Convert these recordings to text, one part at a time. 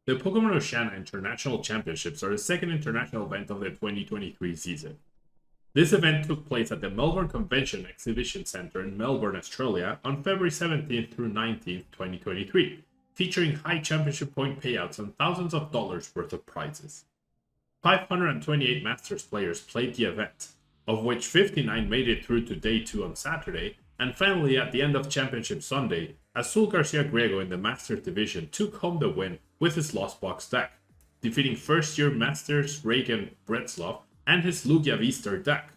The Pokemon Oceania International Championships are the second international event of the 2023 season. This event took place at the Melbourne Convention Exhibition Centre in Melbourne, Australia on February 17th through 19th, 2023, featuring high championship point payouts and thousands of dollars worth of prizes. 528 Masters players played the event, of which 59 made it through to Day 2 on Saturday, and finally at the end of Championship Sunday, Azul Garcia Griego in the Masters division took home the win with his Lost Box deck, defeating first-year Masters Regan Retzloff and his Lugia VSTAR deck.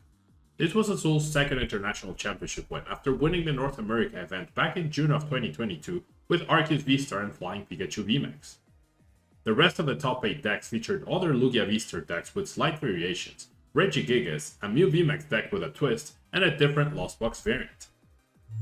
This was Azul's second international championship win after winning the North America event back in June of 2022 with Arceus VSTAR and Flying Pikachu VMAX. The rest of the top 8 decks featured other Lugia VSTAR decks with slight variations, Regigigas, a Mew VMAX deck with a twist, and a different Lost Box variant.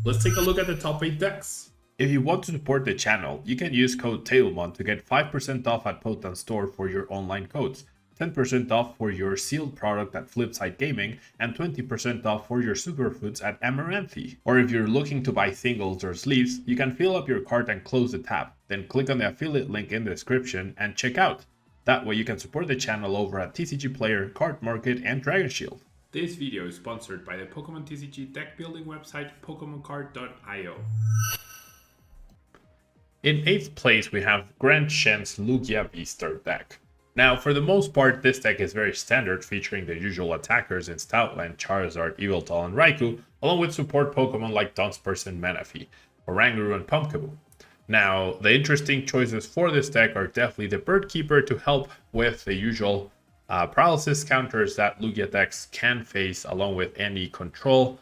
Let's take a look at the top 8 decks. If you want to support the channel, you can use code Tablemon to get 5% off at Potent Store for your online codes, 10% off for your sealed product at Flipside Gaming, and 20% off for your superfoods at Amaranthi. Or if you're looking to buy singles or sleeves, you can fill up your cart and close the tab, then click on the affiliate link in the description and check out. That way you can support the channel over at TCG Player, Card Market, and Dragon Shield. This video is sponsored by the Pokemon TCG deck building website PokemonCard.io. In 8th place, we have Grand Shen's Lugia VSTAR deck. Now, for the most part, this deck is very standard, featuring the usual attackers in Stoutland, Charizard, Yveltal, and Raikou, along with support Pokemon like Dunsparce and Manaphy, Oranguru, and Pumpkaboo. Now, the interesting choices for this deck are definitely the Bird Keeper to help with the usual paralysis counters that Lugia decks can face, along with any control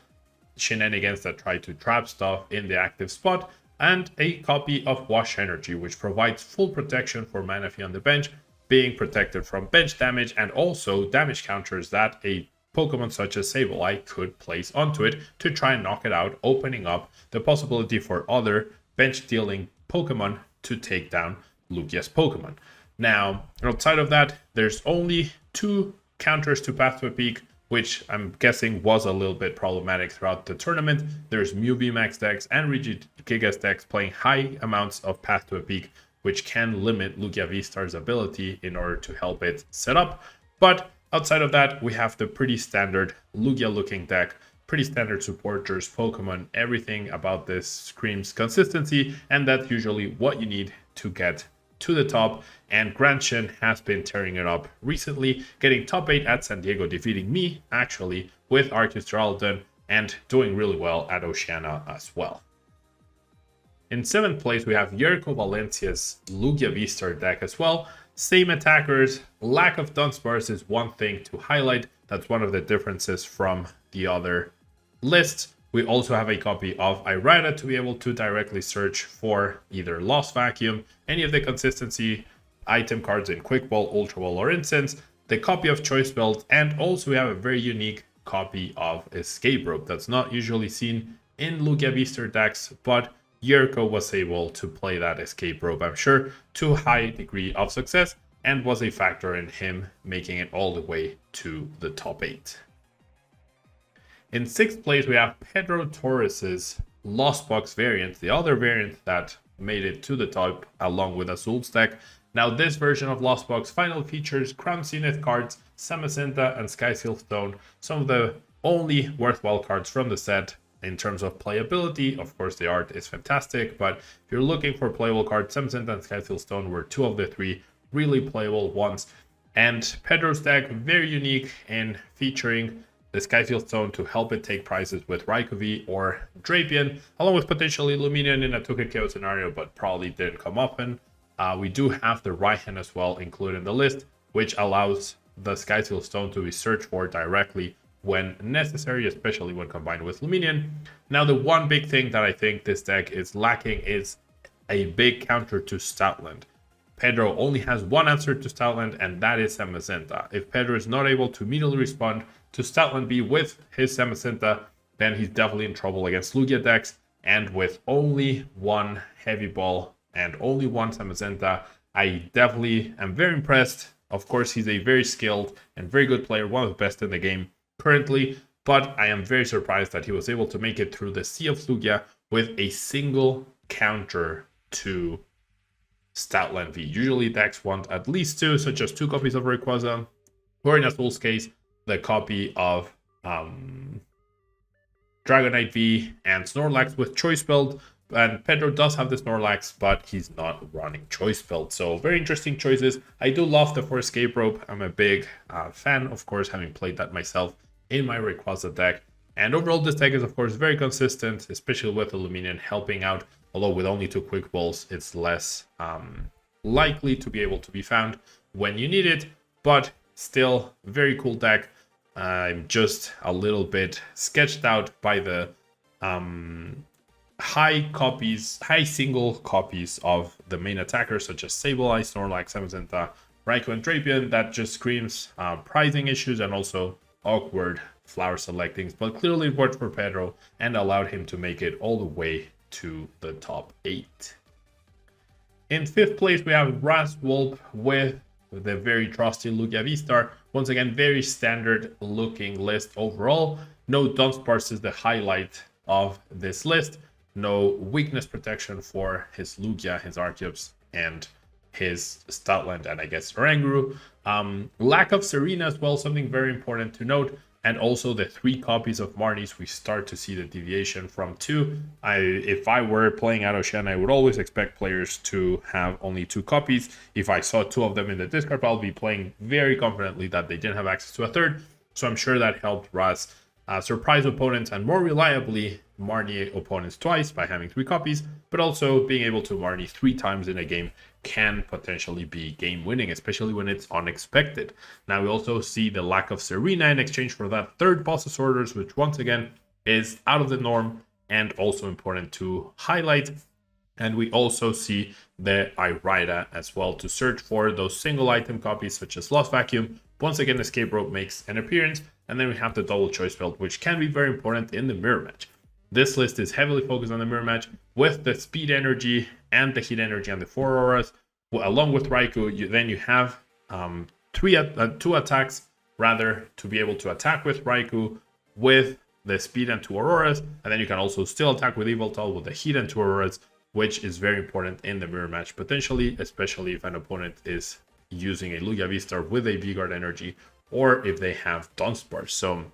shenanigans that try to trap stuff in the active spot, and a copy of Wash Energy, which provides full protection for Manaphy on the bench, being protected from bench damage and also damage counters that a Pokemon such as Sableye could place onto it to try and knock it out, opening up the possibility for other bench dealing Pokemon to take down Lugia's Pokemon. Now, outside of that, there's only 2 counters to Path to a Peak, which I'm guessing was a little bit problematic throughout the tournament. There's Mew VMAX decks and Regigigas decks playing high amounts of Path to a Peak, which can limit Lugia VSTAR's ability in order to help it set up. But outside of that, we have the pretty standard Lugia looking deck, pretty standard supporters, Pokemon, everything about this screams consistency, and that's usually what you need to get to the top. And Grand Shen has been tearing it up recently, getting top 8 at San Diego, defeating me actually with Arceus Geraldine, and doing really well at Oceania as well. In 7th place, we have Yerco Valencia's Lugia VSTAR deck as well. Same attackers, lack of Dunsparce is one thing to highlight. That's one of the differences from the other lists. We also have a copy of Irida to be able to directly search for either Lost Vacuum, any of the consistency item cards in Quick Ball, Ultra Ball, or Incense, the copy of Choice Belt, and also we have a very unique copy of Escape Rope that's not usually seen in Lugia VSTAR decks, but Yerco was able to play that Escape Rope, I'm sure, to a high degree of success, and was a factor in him making it all the way to the top 8. In 6th place, we have Pedro Torres' Lost Box variant, the other variant that made it to the top along with Azul's deck. Now, this version of Lost Box finally features Crown Zenith cards, Samacenta, and Skyseal Stone, some of the only worthwhile cards from the set. In terms of playability, of course, the art is fantastic, but if you're looking for playable cards, Samacenta and Skyseal Stone were 2 of the 3 really playable ones. And Pedro's deck, very unique in featuring the Skyseal Stone to help it take prizes with Raikou or Drapion, along with potentially Lumineon in a Togekiss KO scenario, but probably didn't come often. We do have the Raihan as well included in the list, which allows the Skyseal Stone to be searched for directly when necessary, especially when combined with Lumineon. Now, the one big thing that I think this deck is lacking is a big counter to Stoutland. Pedro only has one answer to Stoutland, and that is Samacenta. If Pedro is not able to immediately respond to Stoutland B with his Samacenta, then he's definitely in trouble against Lugia decks. And with only one Heavy Ball and only one Samacenta, I definitely am very impressed. Of course, he's a very skilled and very good player, one of the best in the game currently, but I am very surprised that he was able to make it through the Sea of Lugia with a single counter to Stoutland V. Usually decks want at least 2, such as 2 copies of Rayquaza, or in Azul's case, the copy of Dragonite V and Snorlax with Choice Belt. And Pedro does have the Snorlax, but he's not running Choice Belt. So very interesting choices. I do love the 4 Escape Rope. I'm a big fan, of course, having played that myself in my Rayquaza deck. And overall, this deck is, of course, very consistent, especially with Illuminion helping out. Although with only 2 Quick Balls, it's less likely to be able to be found when you need it. But still, very cool deck. I'm just a little bit sketched out by the high single copies of the main attackers, such as Sableye, Snorlax, Zamazenta, Raikou, and Drapion. That just screams pricing issues and also awkward flower selectings. But clearly it worked for Pedro and allowed him to make it all the way to the top 8. In 5th place, we have Raz Wolpe with the very trusty Lugia VSTAR. Once again, very standard looking list overall. No Dunsparce is the highlight of this list. No weakness protection for his Lugia, his Arceus, and his Stoutland, and I guess Oranguru. Lack of Serena as well, something very important to note. And also the 3 copies of Marnies, we start to see the deviation from 2. If I were playing out of Shen, I would always expect players to have only 2 copies. If I saw 2 of them in the discard, I'll be playing very confidently that they didn't have access to a 3rd. So I'm sure that helped Raz surprise opponents and more reliably Marnie opponents twice by having 3 copies, but also being able to Marnie 3 times in a game can potentially be game winning, especially when it's unexpected. Now we also see the lack of Serena in exchange for that 3rd Boss's Orders, which once again is out of the norm and also important to highlight. And we also see the Irida as well to search for those single item copies such as Lost Vacuum. Once again, Escape Rope makes an appearance, and then we have the double Choice Belt, which can be very important in the mirror match. This list is heavily focused on the mirror match with the speed energy and the heat energy and the 4 auras. Along with Raikou, you have 2 attacks rather to be able to attack with Raikou with the speed and 2 auroras, and then you can also still attack with Yveltal with the heat and 2 auroras, which is very important in the mirror match potentially, especially if an opponent is using a Lugia VSTAR with a V-Guard energy or if they have Dunsparce. So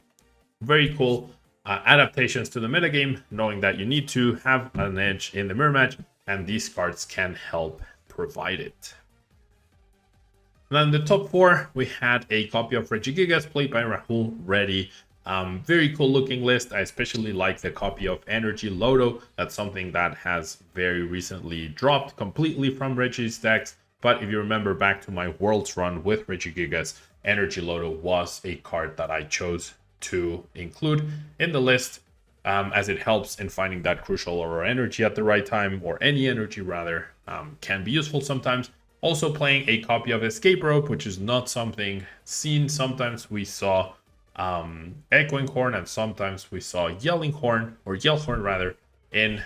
very cool adaptations to the metagame, knowing that you need to have an edge in the mirror match, and these cards can help provide it. Then in the top 4, we had a copy of Regigigas played by Rahul Reddy. Very cool looking list. I especially like the copy of Energy Loto. That's something that has very recently dropped completely from Regi's decks. But if you remember back to my Worlds run with Regigigas, Energy Loto was a card that I chose to include in the list, as it helps in finding that crucial Aurora energy at the right time, or any energy rather, can be useful sometimes. Also playing a copy of Escape Rope, which is not something seen. Sometimes we saw Echoing Horn, and sometimes we saw Yelling Horn, or Yellhorn rather, in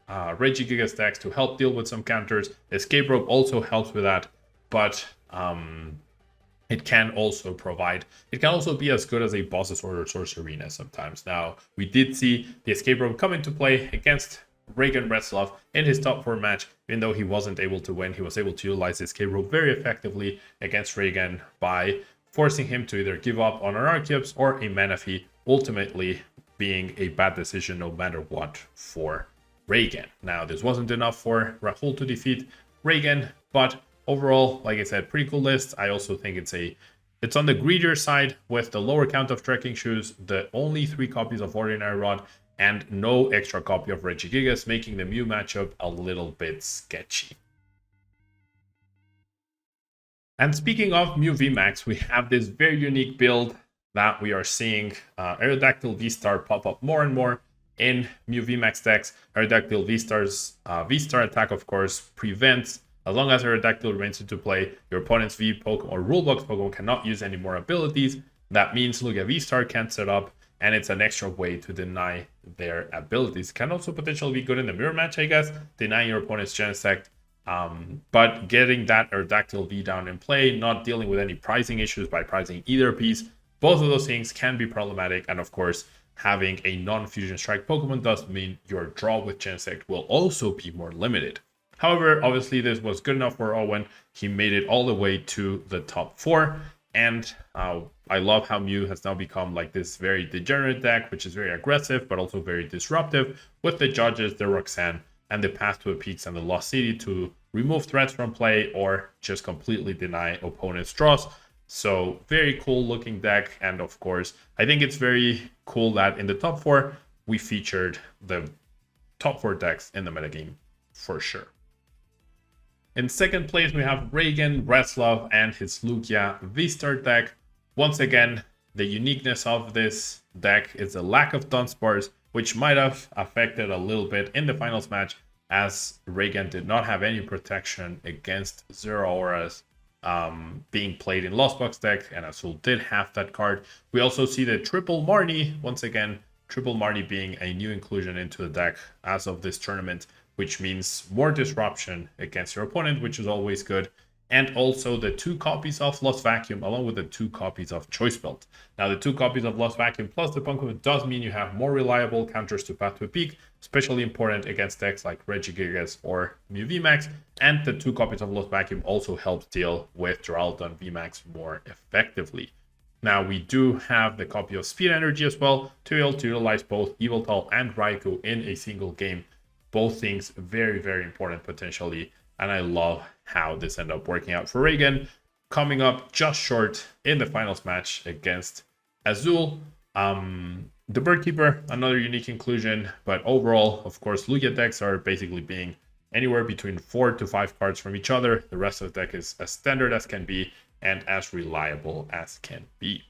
Regigigas decks to help deal with some counters. Escape Rope also helps with that, but it can also be as good as a Boss's Order Sorcerina sometimes. Now, we did see the Escape Rope come into play against Regan Retzloff in his top 4 match. Even though he wasn't able to win, he was able to utilize the Escape Rope very effectively against Regan by forcing him to either give up on an Arceus or a Manaphy, ultimately being a bad decision no matter what for Regan. Now, this wasn't enough for Rahul to defeat Regan, but overall, like I said, pretty cool list. I also think it's on the greedier side with the lower count of trekking shoes, the only 3 copies of Ordinary Rod, and no extra copy of Regigigas, making the Mew matchup a little bit sketchy. And speaking of Mew VMAX, we have this very unique build that we are seeing Aerodactyl VSTAR pop up more and more in Mew VMAX decks. Aerodactyl VSTAR's VSTAR attack, of course, prevents, as long as Aerodactyl remains into play, your opponent's V Pokemon or Rulebox Pokemon cannot use any more abilities. That means Lugia VSTAR can't set up, and it's an extra way to deny their abilities. Can also potentially be good in the mirror match, I guess, denying your opponent's Genesect. But getting that Aerodactyl V down in play, not dealing with any pricing issues by pricing either piece, both of those things can be problematic. And of course, having a non-Fusion Strike Pokemon does mean your draw with Genesect will also be more limited. However, obviously this was good enough for Owyn. He made it all the way to the top 4. And I love how Mew has now become like this very degenerate deck, which is very aggressive, but also very disruptive, with the Judges, the Roxanne, and the Path to the Peaks and the Lost City to remove threats from play or just completely deny opponents' draws. So very cool looking deck. And of course, I think it's very cool that in the top 4, we featured the top 4 decks in the metagame for sure. In second place, we have Regan, Retzloff, and his Lugia VSTAR deck. Once again, the uniqueness of this deck is the lack of Dunsparce, which might have affected a little bit in the finals match, as Regan did not have any protection against Zero Auras being played in Lost Box deck, and Azul did have that card. We also see the Triple Marnie, once again, Triple Marnie being a new inclusion into the deck as of this tournament, which means more disruption against your opponent, which is always good. And also the 2 copies of Lost Vacuum, along with the 2 copies of Choice Belt. Now, the 2 copies of Lost Vacuum plus the Pokemon does mean you have more reliable counters to Path to a Peak, especially important against decks like Regigigas or Mew VMAX. And the 2 copies of Lost Vacuum also helps deal with Duraludon VMAX more effectively. Now, we do have the copy of Speed Energy as well to be able to utilize both Yveltal and Raikou in a single game. Both things very, very important potentially. And I love how this ended up working out for Regan, coming up just short in the finals match against Azul. The Birdkeeper, another unique inclusion, but overall, of course, Lugia decks are basically being anywhere between 4 to 5 cards from each other. The rest of the deck is as standard as can be and as reliable as can be.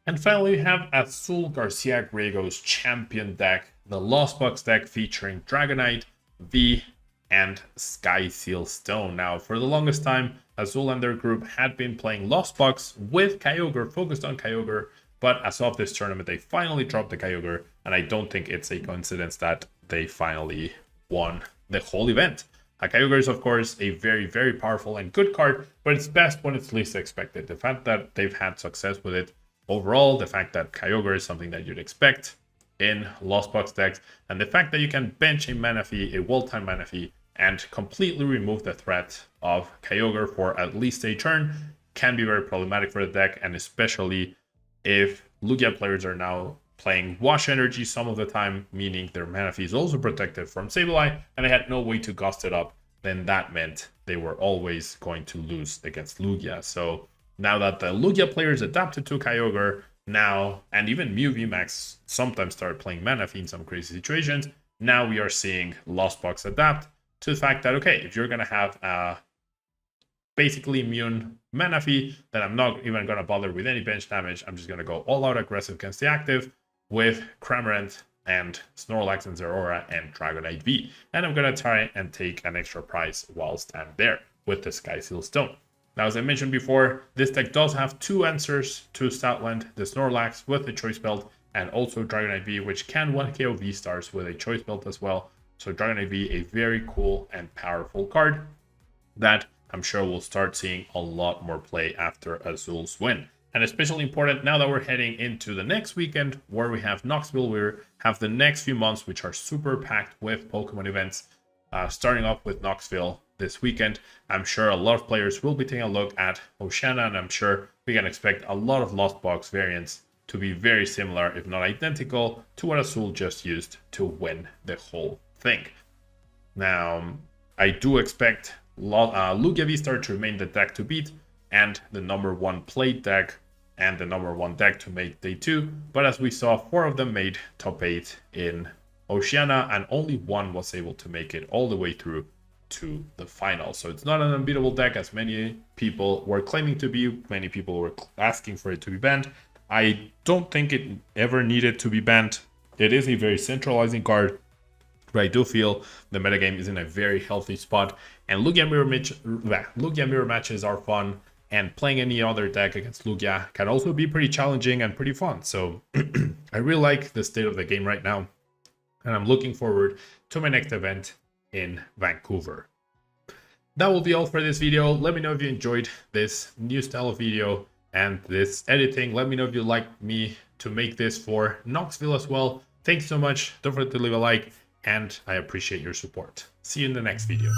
And finally, we have Azul Garcia Griego's champion deck, the Lost Box deck featuring Dragonite, V, and Sky Seal Stone. Now, for the longest time, Azul and their group had been playing Lost Box with Kyogre, focused on Kyogre, but as of this tournament, they finally dropped the Kyogre, and I don't think it's a coincidence that they finally won the whole event. Kyogre is, of course, a very, very powerful and good card, but it's best when it's least expected. The fact that they've had success with it overall, the fact that Kyogre is something that you'd expect in Lost Box decks, and the fact that you can bench a Manaphy, a World-Time Manaphy, and completely remove the threat of Kyogre for at least a turn can be very problematic for the deck, and especially if Lugia players are now playing Wash Energy some of the time, meaning their Manaphy is also protected from Sableye, and they had no way to gust it up, then that meant they were always going to lose against Lugia. So now that the Lugia players adapted to Kyogre now, and even Mew VMAX sometimes start playing Manaphy in some crazy situations, now we are seeing Lost Box adapt to the fact that, okay, if you're going to have a basically immune Manaphy, then I'm not even going to bother with any bench damage. I'm just going to go all out aggressive against the active with Cramorant and Snorlax and Zeraora and Dragonite V. And I'm going to try and take an extra prize whilst I'm there with the Sky Seal Stone. Now, as I mentioned before, this deck does have 2 answers to Stoutland, the Snorlax with the Choice Belt, and also Dragonite V, which can 1KO V-Stars with a Choice Belt as well. So Dragonite V, a very cool and powerful card that I'm sure we'll start seeing a lot more play after Azul's win. And especially important now that we're heading into the next weekend where we have Knoxville. We have the next few months which are super packed with Pokemon events. Starting off with Knoxville this weekend, I'm sure a lot of players will be taking a look at Oceania, and I'm sure we can expect a lot of Lost Box variants to be very similar, if not identical, to what Azul just used to win the whole thing. Now, I do expect Lugia VSTAR to remain the deck to beat, and the number 1 played deck, and the number 1 deck to make day 2, but as we saw, 4 of them made top 8 in Oceania, and only 1 was able to make it all the way through to the final. So it's not an unbeatable deck as many people were claiming to be, many people were asking for it to be banned. I don't think it ever needed to be banned. It is a very centralizing card, but I do feel the metagame is in a very healthy spot, and Lugia mirror matches are fun, and playing any other deck against Lugia can also be pretty challenging and pretty fun. So I really like the state of the game right now, and I'm looking forward to my next event in Vancouver. That will be all for this video. Let me know if you enjoyed this new style of video and this editing. Let me know if you'd like me to make this for Knoxville as well. Thanks so much. Don't forget to leave a like, and I appreciate your support. See you in the next video.